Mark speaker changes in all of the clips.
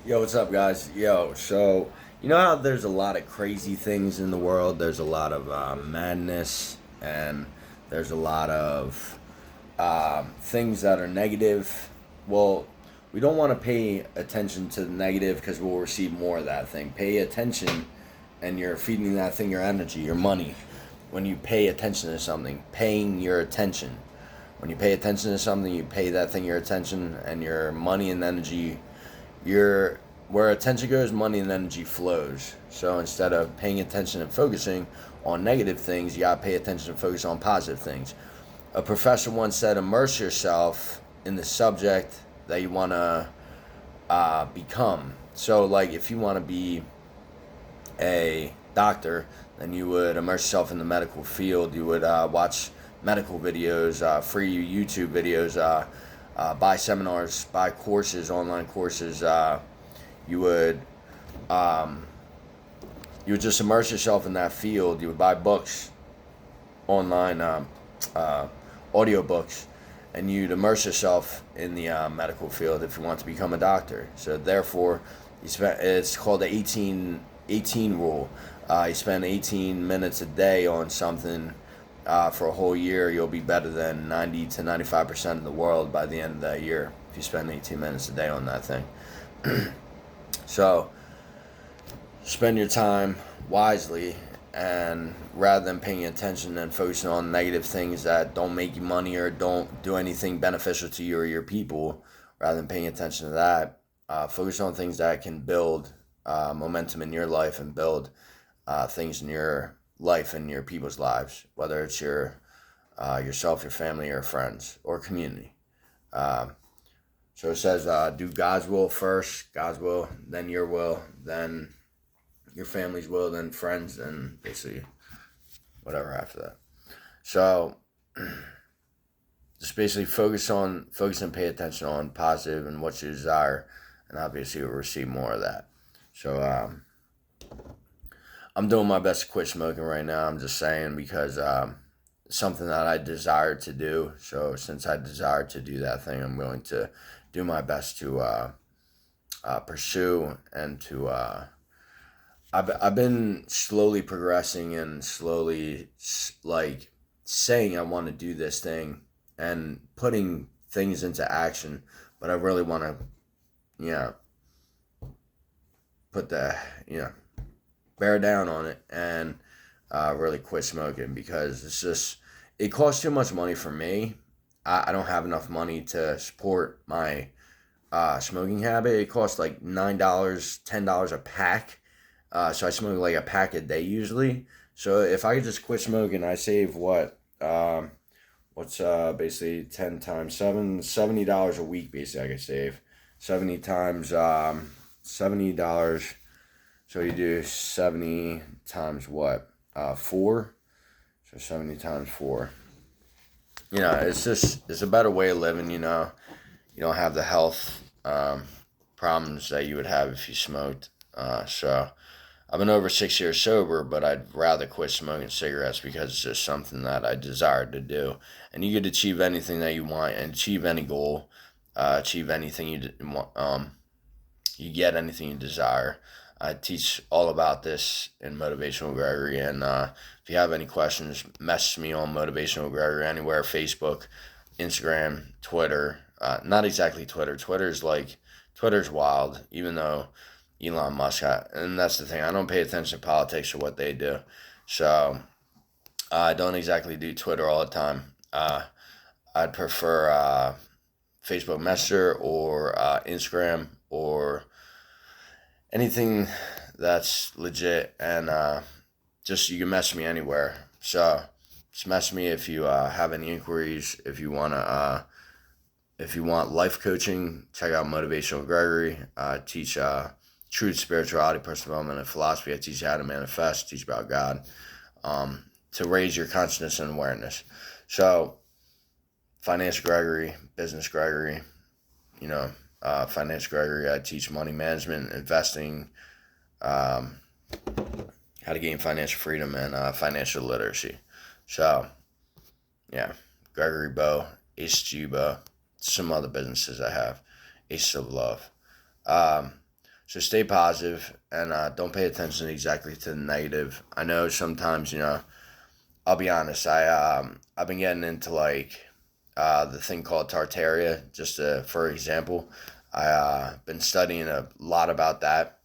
Speaker 1: Yo, what's up, guys? Yo, so you know how there's a lot of crazy things in the world? There's a lot of madness, and there's a lot of things that are negative. Well, we don't want to pay attention to the negative because we'll receive more of that thing. Pay attention, and you're feeding that thing your energy, your money. When you pay attention to something, paying your attention. When you pay attention to something, you pay that thing your attention, and your money and energy your where attention goes, money and energy flows. So instead of paying attention and focusing on negative things, you gotta pay attention and focus on positive things. A professor once said, immerse yourself in the subject that you wanna become. So, like, if you want to be a doctor, then you would immerse yourself in the medical field. You would watch medical videos, free YouTube videos, buy seminars, buy courses, online courses. You would um, you would just immerse yourself in that field. You would buy books, online uh, audio books, and you'd immerse yourself in the medical field if you want to become a doctor. So therefore, it's called the 18 rule. You spend 18 minutes a day on something for a whole year, you'll be better than 90 to 95% of the world by the end of that year if you spend 18 minutes a day on that thing. So spend your time wisely, and rather than paying attention and focusing on negative things that don't make you money or don't do anything beneficial to you or your people, rather than paying attention to that, focus on things that can build momentum in your life and build things in your life and your people's lives, whether it's yourself, your family, your friends, or community. Um, so it says, do God's will first, God's will, then your will, then your family's will, then friends, and basically whatever after that. So just basically focus and pay attention on positive and what you desire, and obviously you'll receive more of that. So I'm doing my best to quit smoking right now. I'm just saying because something that I desire to do. So since I desire to do that thing, I'm willing to do my best to pursue and to. I've been slowly progressing and slowly like saying I want to do this thing and putting things into action, but I really want to, you know, put the, you know, bear down on it and really quit smoking because it costs too much money for me. I don't have enough money to support my smoking habit. It costs like $9, $10 a pack. So I smoke like a pack a day usually. So if I could just quit smoking, I save what? What's basically 10 times 7, $70 a week basically I could save. 70 times $70. So you do 70 times what? 4. So 70 times 4. You know, it's a better way of living, you know. You don't have the health problems that you would have if you smoked. So I've been over 6 years sober, but I'd rather quit smoking cigarettes because it's just something that I desire to do. And you could achieve anything that you want and achieve any goal, achieve anything you want. You get anything you desire. I teach all about this in Motivational Gregory, and if you have any questions, message me on Motivational Gregory anywhere: Facebook, Instagram, Twitter. Not exactly Twitter. Twitter's wild, even though Elon Musk, and that's the thing. I don't pay attention to politics or what they do, so I don't exactly do Twitter all the time. I'd prefer Facebook Messenger or Instagram or anything that's legit, and just you can message me anywhere. So just message me if you have any inquiries. If you want life coaching, check out Motivational Gregory. I teach truth, spirituality, personal development, and philosophy. I teach you how to manifest, teach about God, to raise your consciousness and awareness. So Financial Gregory, Business Gregory, you know, Financial Gregory. I teach money management, investing, um, how to gain financial freedom, and financial literacy. So, yeah, Gregory Bou, Ace Juba, some other businesses I have, Ace of Love. Um, So stay positive and don't pay attention exactly to the negative. I know sometimes, I'll be honest. I've been getting into like the thing called Tartaria. Just for example, I been studying a lot about that,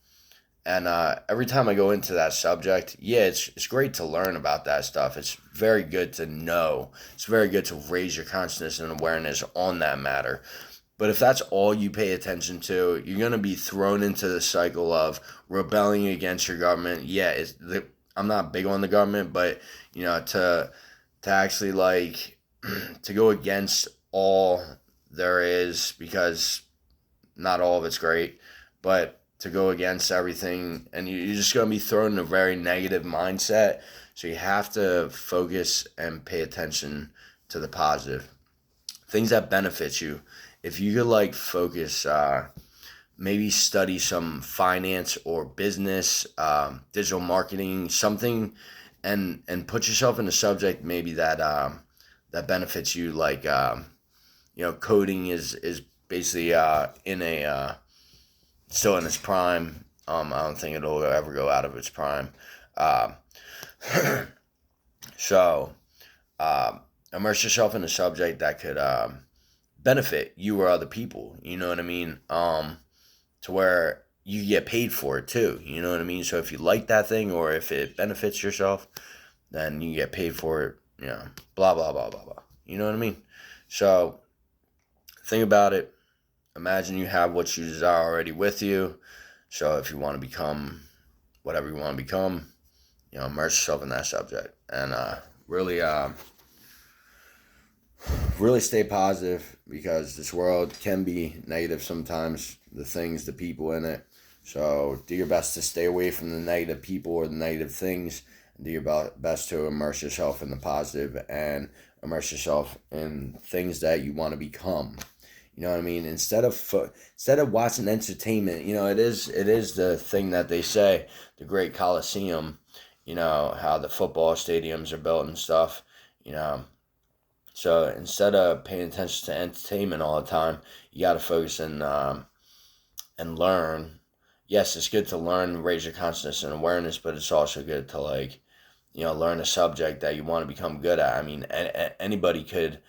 Speaker 1: and every time I go into that subject, yeah, it's great to learn about that stuff. It's very good to know. It's very good to raise your consciousness and awareness on that matter. But if that's all you pay attention to, you're gonna be thrown into the cycle of rebelling against your government. Yeah, I'm not big on the government, but to actually like to go against all there is, because not all of it's great, but to go against everything, and you're just going to be thrown in a very negative mindset. So you have to focus and pay attention to the positive things that benefit you. If you could like focus, maybe study some finance or business, digital marketing, something, and put yourself in a subject maybe that benefits you. Like coding is basically in a still in its prime. I don't think it'll ever go out of its prime. Uh, so immerse yourself in a subject that could benefit you or other people. You know what I mean? To where you get paid for it too. You know what I mean? So if you like that thing or if it benefits yourself, then you get paid for it. Blah blah blah blah blah. You know what I mean? So think about it. Imagine you have what you desire already with you. So if you want to become whatever you want to become, immerse yourself in that subject and really, really stay positive, because this world can be negative sometimes. The things, the people in it. So do your best to stay away from the negative people or the negative things. Do your best to immerse yourself in the positive and immerse yourself in things that you want to become. You know what I mean? Instead of watching entertainment, it is the thing that they say, the Great Coliseum. How the football stadiums are built and stuff. So instead of paying attention to entertainment all the time, you got to focus and learn. Yes, it's good to learn, raise your consciousness and awareness, but it's also good to learn a subject that you want to become good at. I mean, anybody could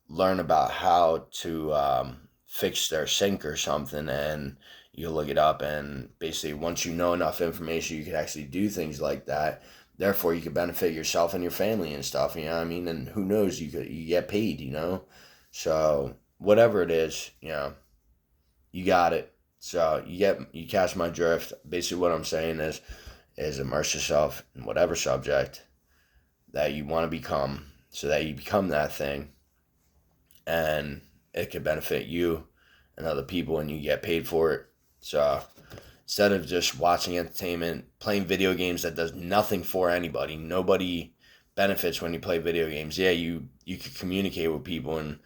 Speaker 1: learn about how to fix their sink or something, and you look it up, and basically once you know enough information, you can actually do things like that. Therefore, you could benefit yourself and your family and stuff. You know what I mean? And who knows? You get paid. So whatever it is, you got it. So you catch my drift. Basically, what I'm saying is immerse yourself in whatever subject that you want to become, so that you become that thing, and it could benefit you and other people, and you get paid for it. So instead of just watching entertainment, playing video games that does nothing for anybody, nobody benefits when you play video games. Yeah, you can communicate with people and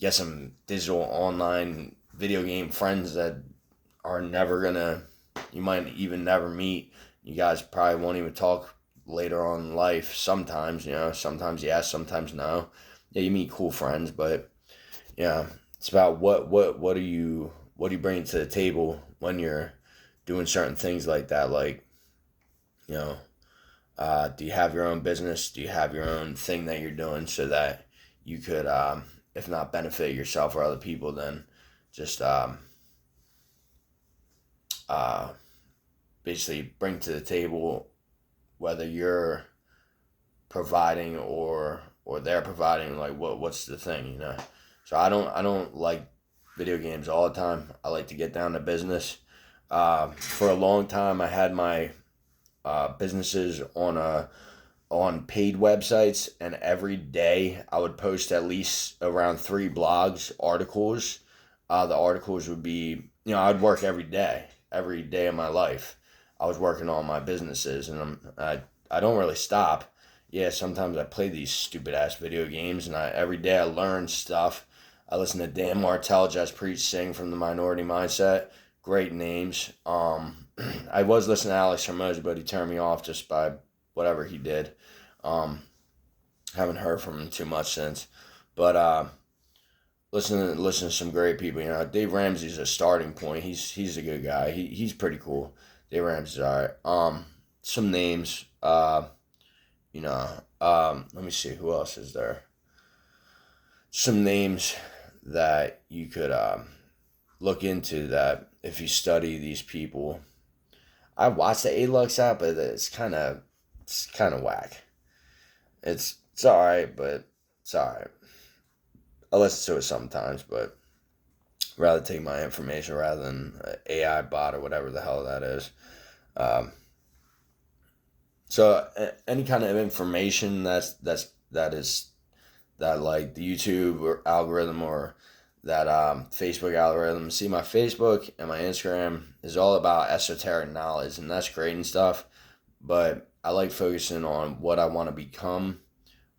Speaker 1: get some digital online video game friends that are never gonna, you might even never meet. You guys probably won't even talk later on in life. Sometimes, sometimes yes, sometimes no. Yeah, you meet cool friends, but it's about what do you bring to the table when you're doing certain things like that. Like, do you have your own business? Do you have your own thing that you're doing, so that you could, if not benefit yourself or other people, then just basically bring to the table, whether you're providing or they're providing, like what's the thing. So I don't like video games all the time. I like to get down to business. For a long time, I had my businesses on paid websites, and every day I would post at least around 3 blogs, articles. The articles would be, I'd work every day of my life. I was working on my businesses, and I don't really stop. Yeah, sometimes I play these stupid ass video games, and every day I learn stuff. I listen to Dan Martell, Just Preach, Sing from the Minority Mindset. Great names. I was listening to Alex Hermosa, but he turned me off just by whatever he did. Haven't heard from him too much since. But listen to some great people. You know, Dave Ramsey's a starting point. He's a good guy. He's pretty cool. Dave Ramsey's alright. Some names. You know, let me see who else is there. Some names that you could look into, that if you study these people. I watched the A-Lux app, but it's kind of whack. It's alright, but it's alright. I listen to it sometimes, but rather take my information rather than an AI bot or whatever the hell that is. So any kind of information that like the YouTube or algorithm, or that Facebook algorithm. See, my Facebook and my Instagram is all about esoteric knowledge, and that's great and stuff. But I like focusing on what I want to become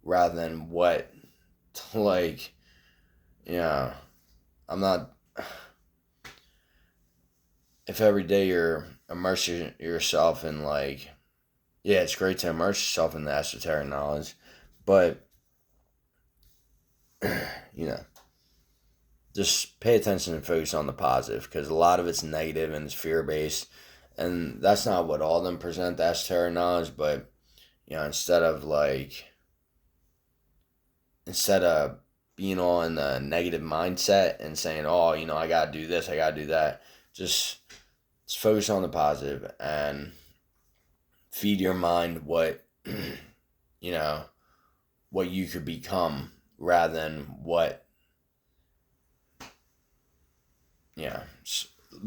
Speaker 1: rather than what, like, I'm not. If every day you're immersing yourself in, like, yeah, it's great to immerse yourself in the esoteric knowledge, but just pay attention and focus on the positive, because a lot of it's negative and it's fear based, and that's not what all of them present, the esoteric knowledge. But instead of being on the negative mindset and saying, oh, I gotta do this, I gotta do that, just focus on the positive and feed your mind what what you could become, rather than what,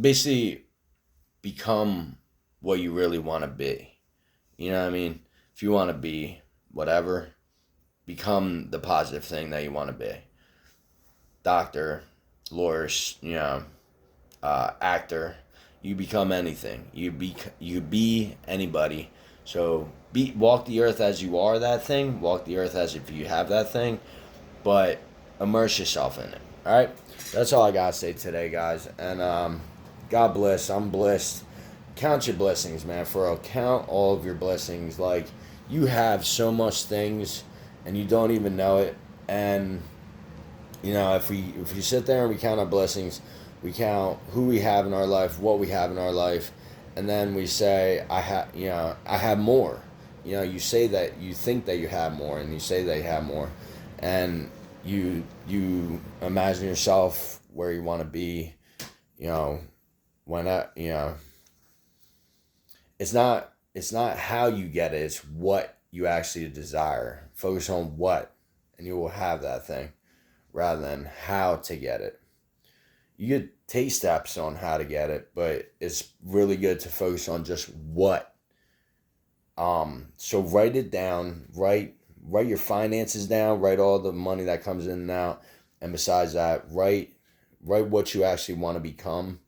Speaker 1: basically become what you really want to be. You know what I mean? If you want to be whatever, become the positive thing that you want to be. Doctor, lawyer, actor. You become anything. You be anybody. So walk the earth as you are that thing. Walk the earth as if you have that thing, but immerse yourself in it. All right, that's all I gotta say today, guys. And God bless. I'm blessed. Count your blessings, man. For real, count all of your blessings. Like, you have so much things, and you don't even know it. And if we sit there and we count our blessings, we count who we have in our life, what we have in our life, and then we say, I have more. You say that, you think that you have more, and you say that you have more, and you imagine yourself where you want to be. It's not how you get it, it's what you actually desire. Focus on what, and you will have that thing, rather than how to get it. You get taste steps on how to get it, but it's really good to focus on just what. So write it down, write your finances down, write all the money that comes in and out, and besides that, write what you actually want to become,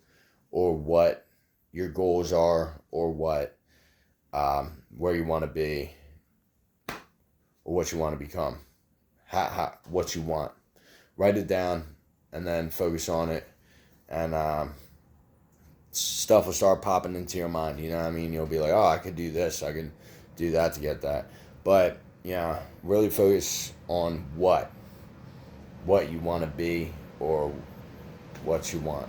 Speaker 1: or what your goals are, or what where you want to be, or what you want to become, what you want. Write it down, and then focus on it, and stuff will start popping into your mind. You know what I mean? You'll be like, oh, I could do this, I could do that to get that. But really focus on what you want to be, or what you want.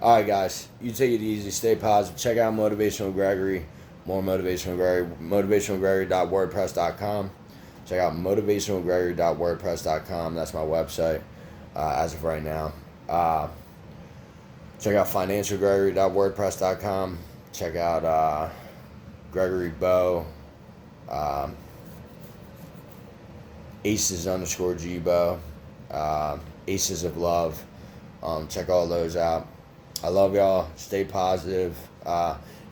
Speaker 1: All right, guys, you take it easy, stay positive. Check out Motivational Gregory, more Motivational Gregory, motivationalgregory.wordpress.com. Check out motivationalgregory.wordpress.com. That's my website as of right now. Check out financialgregory.wordpress.com. Check out Gregory Bou, Aces_Gbo, Aces of Love. Check all those out. I love y'all. Stay positive.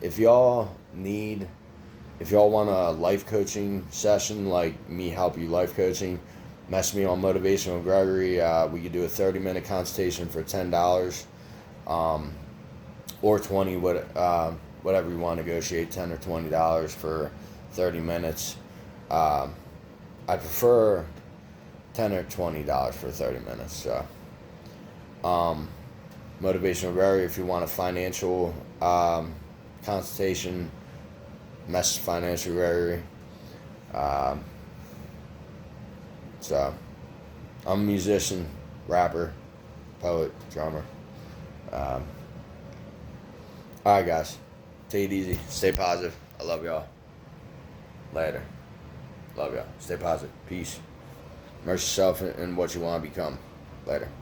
Speaker 1: If y'all want a life coaching session, like me help you life coaching, message me on Motivational Gregory. We could do a 30-minute consultation for $10, or $20, whatever you want to negotiate, $10 or $20 for 30 minutes. I prefer $10 or $20 for 30 minutes. So, Motivational Gregory, if you want a financial consultation, message Financial Gregory. So, I'm a musician, rapper, poet, drummer. Alright, guys. Take it easy. Stay positive. I love y'all. Later. Love y'all. Stay positive. Peace. Immerse yourself in what you want to become. Later.